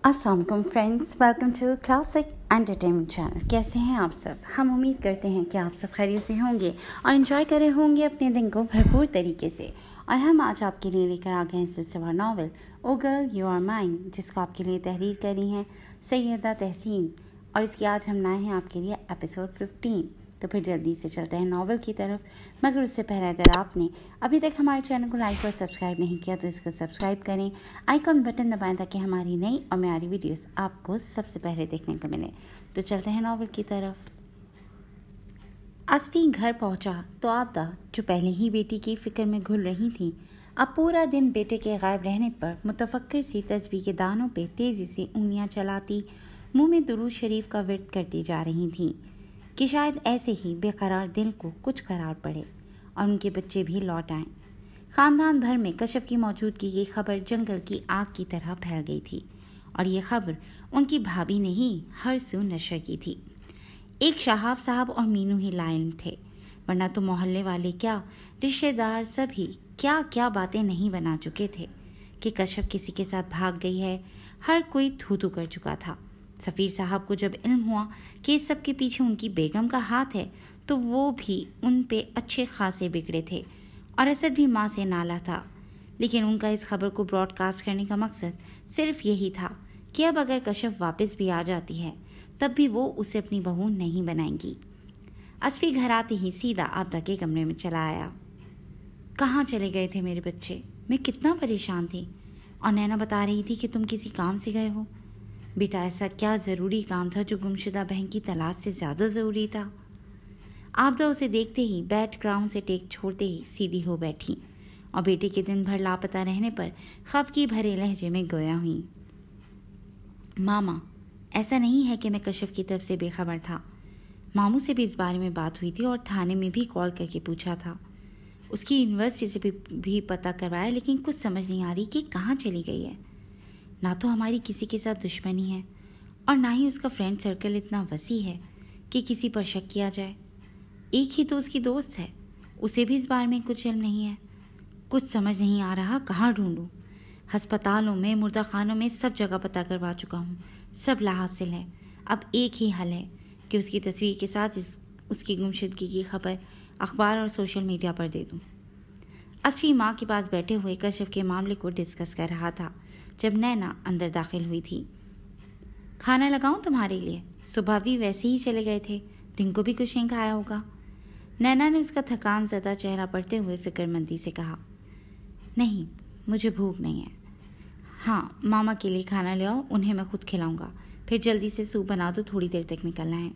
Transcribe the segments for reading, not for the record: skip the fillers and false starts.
अस्सलाम वालेकुम friends, welcome to classic entertainment channel. कैसे हैं आप सब? हम उम्मीद करते हैं कि आप सब खैरियत से होंगे और एंजॉय कर रहे होंगे अपने दिन को भरपूर तरीके से। और हम आज आपके लिए लेकर आ गए हैं सिलसिला novel O girl you are mine, जिसको आपके लिए तहरीर करी हैं सैयदा तहसीन। और इसकी आज हम लाए हैं आपके लिए एपिसोड 15। तो फिर जल्दी से चलते हैं नावल की तरफ। मगर उससे पहले अगर आपने अभी तक हमारे चैनल को लाइक और सब्सक्राइब नहीं किया तो इसको सब्सक्राइब करें, आइकॉन बटन दबाएं ताकि हमारी नई और म्यारी वीडियोस आपको सबसे पहले देखने को मिले। तो चलते हैं नावल की तरफ। असफी घर पहुंचा तो आबदा, जो पहले ही बेटी की फिक्र में घुल रही थी, अब पूरा दिन बेटे के गायब रहने पर मुतफक्किर सी तस्बीह के दानों पे तेज़ी से उंगलियां चलाती मुंह में दुरूद शरीफ का विर्द करती जा रही थी कि शायद ऐसे ही बेकरार दिल को कुछ करार पड़े और उनके बच्चे भी लौट आएं। खानदान भर में कशफ की मौजूदगी की खबर जंगल की आग की तरह फैल गई थी और ये खबर उनकी भाभी ने ही हर सू नशर की थी। एक शहाब साहब और मीनू ही लाइम थे, वरना तो मोहल्ले वाले क्या, रिश्तेदार सभी क्या क्या बातें नहीं बना चुके थे कि कशफ किसी के साथ भाग गई है। हर कोई थू थू कर चुका था। सफ़ीर साहब को जब इल्म हुआ कि इस सब के पीछे उनकी बेगम का हाथ है तो वो भी उन पे अच्छे खासे बिगड़े थे और असद भी माँ से नाला था। लेकिन उनका इस खबर को ब्रॉडकास्ट करने का मकसद सिर्फ यही था कि अब अगर कशफ वापस भी आ जाती है तब भी वो उसे अपनी बहू नहीं बनाएंगी। असफी घर आते ही सीधा आबदा के कमरे में चला आया। कहाँ चले गए थे मेरे बच्चे? मैं कितना परेशान थी। और नैना बता रही थी कि तुम किसी काम से गए हो। बेटा, ऐसा क्या ज़रूरी काम था जो गुमशुदा बहन की तलाश से ज़्यादा ज़रूरी था? आबदा उसे देखते ही बैकग्राउंड से टेक छोड़ते ही सीधी हो बैठी और बेटे के दिन भर लापता रहने पर खफकी भरे लहजे में गोया हुई। मामा, ऐसा नहीं है कि मैं कशफ की तरफ से बेखबर था। मामू से भी इस बारे में बात हुई थी और थाने में भी कॉल करके पूछा था। उसकी यूनिवर्सिटी से भी पता करवाया, लेकिन कुछ समझ नहीं आ रही कि कहाँ चली गई है। ना तो हमारी किसी के साथ दुश्मनी है और ना ही उसका फ्रेंड सर्कल इतना वसी है कि किसी पर शक किया जाए। एक ही तो उसकी दोस्त है, उसे भी इस बारे में कुछ इल्म नहीं है। कुछ समझ नहीं आ रहा कहाँ ढूंढूं। हस्पतालों में, मुर्दा खानों में सब जगह पता करवा चुका हूँ, सब लाहासिल है। अब एक ही हल है कि उसकी तस्वीर के साथ उसकी गुमशुदगी की खबर अखबार और सोशल मीडिया पर दे दूँ। असफी माँ के पास बैठे हुए कशफ के मामले को डिस्कस कर रहा था जब नैना अंदर दाखिल हुई थी। खाना लगाऊं तुम्हारे लिए? सुबह भी वैसे ही चले गए थे, दिन को भी कुछ नहीं खाया होगा। नैना ने उसका थकान ज़दा चेहरा पड़ते हुए फिक्रमंदी से कहा। नहीं, मुझे भूख नहीं है। हाँ, मामा के लिए खाना ले आओ, उन्हें मैं खुद खिलाऊंगा। फिर जल्दी से सूप बना दो, थोड़ी देर तक निकलना है।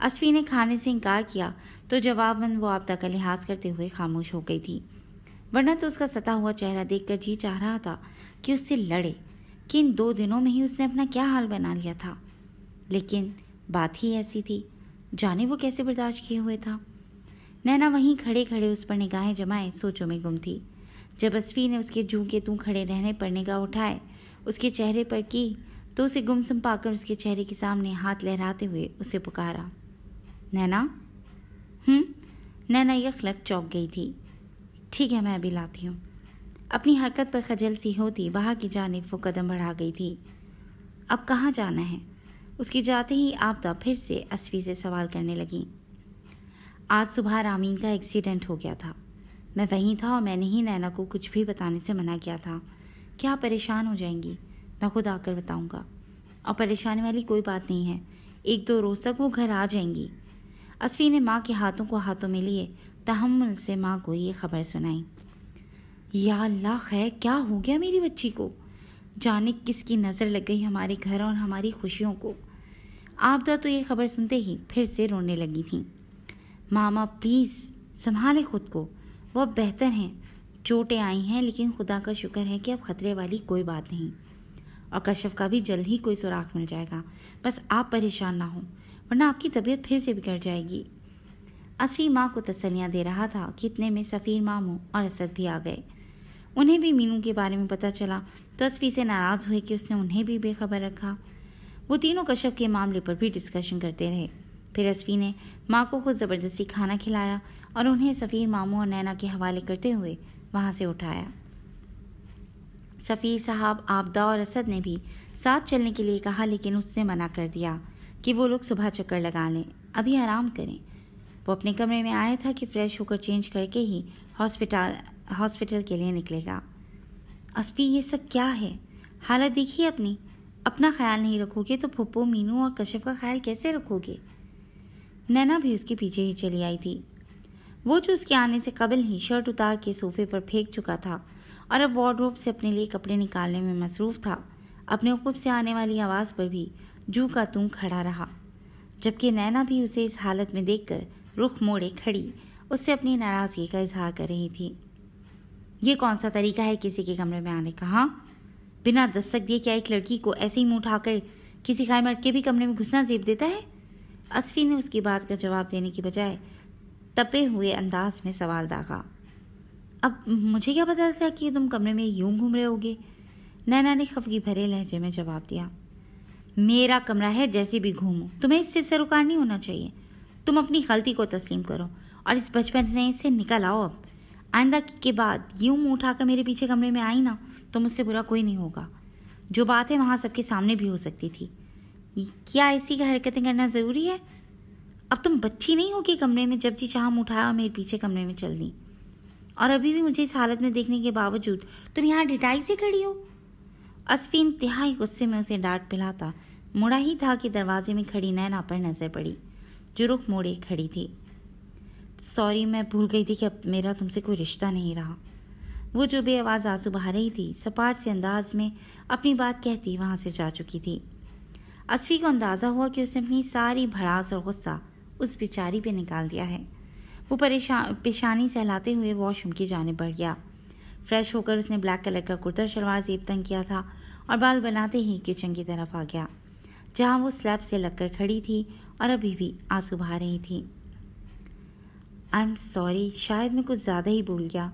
असफी ने खाने से इनकार किया तो जवाबन वो आबदा का लिहाज करते हुए खामोश हो गई थी, वरना तो उसका सता हुआ चेहरा देखकर जी चाह रहा था कि उससे लड़े कि इन 2 दिनों में ही उसने अपना क्या हाल बना लिया था। लेकिन बात ही ऐसी थी, जाने वो कैसे बर्दाश्त किए हुए था। नैना वहीं खड़े खड़े उस पर निगाहें जमाए सोचों में गुम थी। जब असफी ने उसके जूं के तू खड़े रहने पर निगाह उठाए उसके चेहरे पर की तो उसे गुमसुम पाकर उसके चेहरे के सामने हाथ लहराते हुए उसे पुकारा। नैना। नैना यकलक चौंक गई थी। ठीक है, मैं अभी लाती हूँ। अपनी हरकत पर खजल सी होती बाहर की जानिब वो कदम बढ़ा गई थी। अब कहाँ जाना है? उसकी जाते ही आबदा फिर से असफी से सवाल करने लगी। आज सुबह रामीन का एक्सीडेंट हो गया था। मैं वहीं था और मैंने ही नैना को कुछ भी बताने से मना किया था कि आप परेशान हो जाएंगी, मैं खुद आकर बताऊंगा। और परेशानी वाली कोई बात नहीं है, 1-2 रोज तक वो घर आ जाएंगी। असफी ने माँ के हाथों को हाथों में लिए तहम्मुल से माँ को ये खबर सुनाई। या अल्लाह, खैर क्या हो गया मेरी बच्ची को? जाने किसकी नज़र लग गई हमारे घर और हमारी खुशियों को। आबदा तो ये खबर सुनते ही फिर से रोने लगी थी। मामा प्लीज़ संभाले खुद को, वो अब बेहतर हैं। चोटें आई हैं लेकिन खुदा का शुक्र है कि अब खतरे वाली कोई बात नहीं और कशफ का भी जल्द ही कोई सुराग मिल जाएगा। बस आप परेशान ना हो, वरना आपकी तबीयत फिर से बिगड़ जाएगी। असफी माँ को तसल्लियाँ दे रहा था कि इतने में सफ़ीर मामू और असद भी आ गए। उन्हें भी मीनू के बारे में पता चला तो असफी से नाराज़ हुए कि उसने उन्हें भी बेखबर रखा। वो तीनों कशफ के मामले पर भी डिस्कशन करते रहे। फिर असफी ने माँ को खुद ज़बरदस्ती खाना खिलाया और उन्हें सफ़ीर मामू और नैना के हवाले करते हुए वहाँ से उठाया। سفیر صاحب آبدہ اور اسد نے بھی ساتھ چلنے کے لیے کہا، لیکن اس سے منع کر دیا کہ وہ لوگ صبح چکر لگا لیں، ابھی آرام کریں۔ وہ اپنے کمرے میں آیا تھا کہ فریش ہو کر چینج کر کے ہی ہاسپٹل کے لیے نکلے گا۔ اصفی، یہ سب کیا ہے؟ حالت دیکھیے اپنا خیال نہیں رکھو گے تو پھپھو، مینو اور کشف کا خیال کیسے رکھو گے؟ نینا بھی اس کے پیچھے ہی چلی آئی تھی۔ وہ جو اس کے آنے سے قبل ہی شرٹ اتار کے صوفے پر پھینک چکا تھا اور اب وارڈروب سے اپنے لیے کپڑے نکالنے میں مصروف تھا، اپنے عقب سے آنے والی آواز پر بھی جو کا توں کھڑا رہا، جبکہ نینا بھی اسے اس حالت میں دیکھ کر رخ موڑے کھڑی اس سے اپنی ناراضگی کا اظہار کر رہی تھی۔ یہ کون سا طریقہ ہے کسی کے کمرے میں آنے کا؟ ہاں، بنا دستک دیے کیا ایک لڑکی کو ایسے ہی منہ اٹھا کر کسی غیر مرد کے بھی کمرے میں گھسنا زیب دیتا ہے؟ اصفی نے اس کی بات کا جواب دینے کی بجائے تپے ہوئے انداز میں سوال داغا۔ اب مجھے کیا پتا تھا کہ تم کمرے میں یوں گھوم رہے ہوگے؟ نینا نے خفگی بھرے لہجے میں جواب دیا۔ میرا کمرہ ہے، جیسے بھی گھومو، تمہیں اس سے سروکار نہیں ہونا چاہیے۔ تم اپنی غلطی کو تسلیم کرو اور اس بچپن سے نکل آؤ۔ اب آئندہ کے بعد یوں منہ اٹھا کر میرے پیچھے کمرے میں آئی نا تو مجھ سے برا کوئی نہیں ہوگا۔ جو بات ہے وہاں سب کے سامنے بھی ہو سکتی تھی۔ کیا ایسی کا حرکتیں کرنا ضروری ہے؟ اب تم بچی نہیں ہوگی کمرے میں جب جی چاہا منہ اٹھایا اور میرے پیچھے کمرے میں چل دی، اور ابھی بھی مجھے اس حالت میں دیکھنے کے باوجود تم یہاں ڈٹائی سے کھڑی ہو۔ اصفی انتہائی غصے میں اسے ڈانٹ پلاتا مڑا ہی تھا کہ دروازے میں کھڑی نینا پر نظر پڑی، جو رخ موڑے کھڑی تھی۔ سوری، میں بھول گئی تھی کہ اب میرا تم سے کوئی رشتہ نہیں رہا۔ وہ جو بے آواز آنسو بہا رہی تھی، سپاٹ سے انداز میں اپنی بات کہتی وہاں سے جا چکی تھی۔ اصفی کو اندازہ ہوا کہ اس نے اپنی ساری بھڑاس اور غصہ اس بیچاری پہ نکال دیا ہے۔ وہ پیشانی سہلاتے ہوئے واش روم کی جانب بڑھ گیا۔ فریش ہو کر اس نے بلیک کلر کا کرتا شلوار زیب تنگ کیا تھا اور بال بناتے ہی کچن کی طرف آ گیا، جہاں وہ سلیب سے لگ کر کھڑی تھی اور ابھی بھی آنسو بہا رہی تھی۔ آئی ایم سوری، شاید میں کچھ زیادہ ہی بھول گیا۔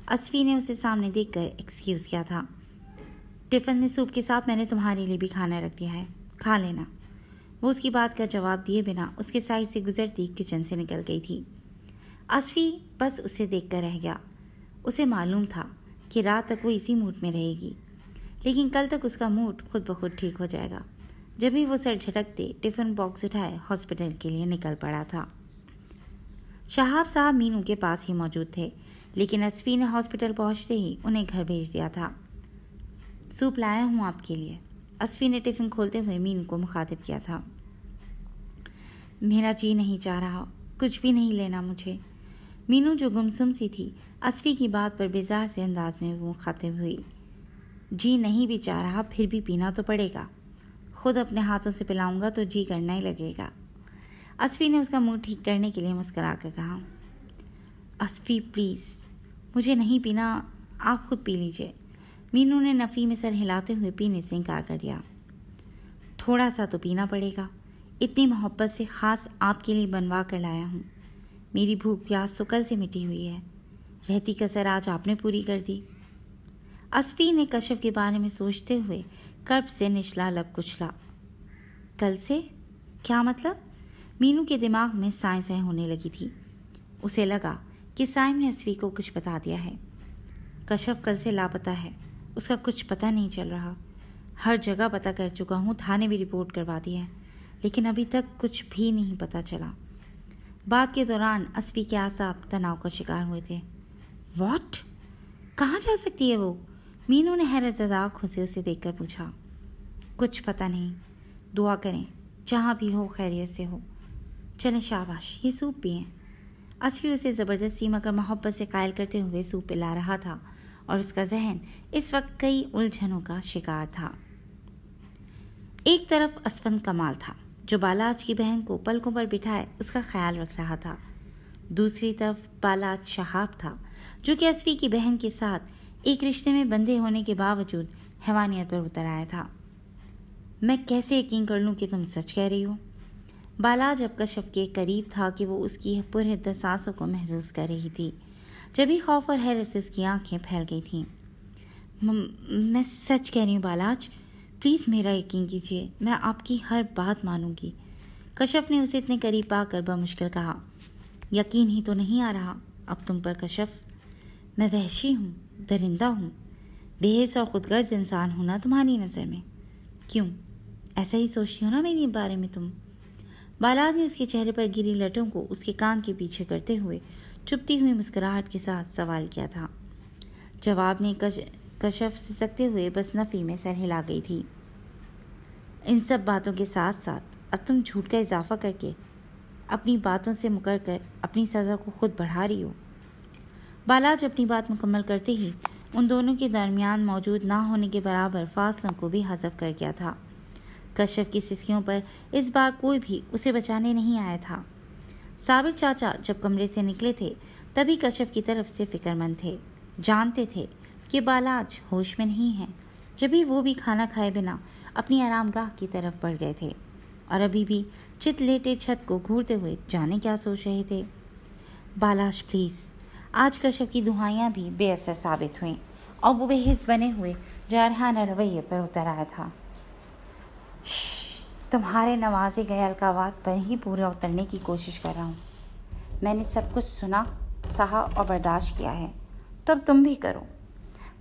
اصفی نے اسے سامنے دیکھ کر ایکسکیوز کیا تھا۔ ٹفن میں سوپ کے ساتھ میں نے تمہارے لیے بھی کھانا رکھ دیا ہے، کھا لینا۔ وہ اس کی بات کا جواب دیے بنا اس کے سائڈ سے گزرتی کچن سے نکل گئی تھی۔ اصفی بس اسے دیکھ کر رہ گیا۔ اسے معلوم تھا کہ رات تک وہ اسی موڈ میں رہے گی، لیکن کل تک اس کا موڈ خود بخود ٹھیک ہو جائے گا۔ جب ہی وہ سر جھٹکتے ٹفن باکس اٹھائے ہاسپٹل کے لیے نکل پڑا تھا۔ شہاب صاحب مینو کے پاس ہی موجود تھے، لیکن اصفی نے ہاسپٹل پہنچتے ہی انہیں گھر بھیج دیا تھا۔ سوپ لایا ہوں آپ کے لیے، اصفی نے ٹفن کھولتے ہوئے مینو کو مخاطب کیا تھا۔ میرا جی نہیں چاہ رہا، کچھ بھی نہیں لینا مجھے۔ مینو جو گمسم سی تھی، اصفی کی بات پر بیزار سے انداز میں وہ مخاطب ہوئی۔ جی نہیں بھی چاہ رہا، پھر بھی پینا تو پڑے گا، خود اپنے ہاتھوں سے پلاؤں گا تو جی کرنا ہی لگے گا۔ اصفی نے اس کا موڈ ٹھیک کرنے کے لیے مسکرا کر کہا۔ اصفی پلیز، مجھے نہیں پینا، آپ خود پی لیجئے۔ مینو نے نفی میں سر ہلاتے ہوئے پینے سے انکار کر دیا۔ تھوڑا سا تو پینا پڑے گا، اتنی محبت سے خاص آپ کے لیے بنوا کر لایا ہوں۔ میری بھوک پیاس تو کل سے مٹی ہوئی ہے، رہتی کسر آج آپ نے پوری کر دی۔ اصفی نے کشف کے بارے میں سوچتے ہوئے کرب سے نچلا لب کچلا۔ کل سے؟ کیا مطلب؟ مینو کے دماغ میں سائیں سائیں ہونے لگی تھی۔ اسے لگا کہ سائم نے اصفی کو کچھ بتا دیا ہے۔ کشف کل سے لاپتہ ہے، اس کا کچھ پتہ نہیں چل رہا۔ ہر جگہ پتہ کر چکا ہوں، تھانے بھی رپورٹ کروا دی ہے، لیکن ابھی تک کچھ بھی نہیں پتہ چلا۔ بات کے دوران اصفی کے اعصاب تناؤ کا شکار ہوئے تھے۔ واٹ؟ کہاں جا سکتی ہے وہ؟ مینو نے حیرت زدہ آنکھوں سے اسے دیکھ کر پوچھا۔ کچھ پتہ نہیں، دعا کریں جہاں بھی ہو خیریت سے ہو۔ چلیں شاباش، یہ سوپ پئیں۔ اصفی اسے زبردستی مگر محبت سے قائل کرتے ہوئے سوپ پلا رہا تھا اور اس کا ذہن اس وقت کئی الجھنوں کا شکار تھا۔ ایک طرف اسفند کمال تھا، جو بالاج کی بہن کو پلکوں پر بٹھائے اس کا خیال رکھ رہا تھا۔ دوسری طرف بالاج شہاب تھا، جو کہ اصفی کی بہن کے ساتھ ایک رشتے میں بندھے ہونے کے باوجود حیوانیت پر اتر آیا تھا۔ میں کیسے یقین کر لوں کہ تم سچ کہہ رہی ہو؟ بالاج اب کشف کے قریب تھا کہ وہ اس کی پرحدت سانسوں کو محسوس کر رہی تھی، جبھی خوف اور حیرت سے اس کی آنکھیں پھیل گئی تھیں۔ میں سچ کہہ رہی ہوں بالاج، پلیز میرا یقین کیجیے، میں آپ کی ہر بات مانوں گی۔ کشف نے اسے اتنے قریب پا کر بمشکل کہا۔ یقین ہی تو نہیں آ رہا اب تم پر کشف۔ میں وحشی ہوں، درندہ ہوں، बेहिस और खुदगर्ज इंसान होना तुम्हारी नज़र में। क्यों, ऐसा ही सोचती हो ना मेरे बारे में तुम? बालाज ने उसके चेहरे पर गिरी लटों को उसके कान के पीछे करते हुए चुपती हुई मुस्कुराहट के साथ सवाल किया था। जवाब ने कशफ से सकते हुए बस नफ़ी में सर हिला गई थी। इन सब बातों के साथ साथ अब तुम झूठ का इजाफा करके अपनी बातों से मुकर कर अपनी सज़ा को खुद बढ़ा रही हो। बालाज अपनी बात मुकम्मल करते ही उन दोनों के दरमियान मौजूद ना होने के बराबर फासलों को भी हज़फ कर गया था। कश्यप की सिसकियों पर इस बार कोई भी उसे बचाने नहीं आया था। साबिर चाचा जब कमरे से निकले थे तभी कश्यप की तरफ से फिक्रमंद थे। जानते थे कि बालाज होश में नहीं है, जब भी वो भी खाना खाए बिना अपनी आरामगाह की तरफ बढ़ गए थे और अभी भी चित लेटे छत को घूरते हुए जाने क्या सोच रहे थे। बालाज प्लीज़। आज कश्यप की दुहाइयाँ भी बेअसर साबित हुईं और वो बेहिस बने हुए जारहाना रवैये पर उतर आया था। तुम्हारे नवाजे गए अलकावात पर ही पूरा उतरने की कोशिश कर रहा हूँ। मैंने सब कुछ सुना, सहा और बर्दाश्त किया है, तो अब तुम भी करो।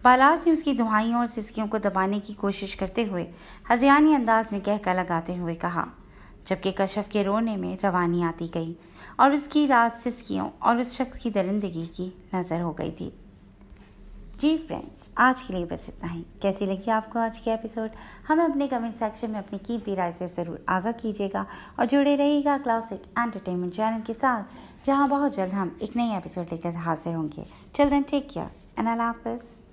बालाज ने उसकी दुहाइयों और सिसकियों को दबाने की कोशिश करते हुए हज़ियानी अंदाज में कहका लगाते हुए कहा, जबकि कश्यप के रोने में रवानी आती गई और उसकी रात सिसकियों और उस शख्स की दरिंदगी की नज़र हो गई थी। जी फ्रेंड्स, आज के लिए बस इतना ही। कैसी लगी आपको आज के एपिसोड? हमें अपने कमेंट सेक्शन में अपनी कीमती राय से ज़रूर आगाह कीजिएगा और जुड़े रहिएगा क्लासिक एंटरटेनमेंट चैनल के साथ, जहां बहुत जल्द हम एक नई एपिसोड लेकर हाजिर होंगे। टिल देन टेक केयर एंड अल्लाह हाफ़िज़।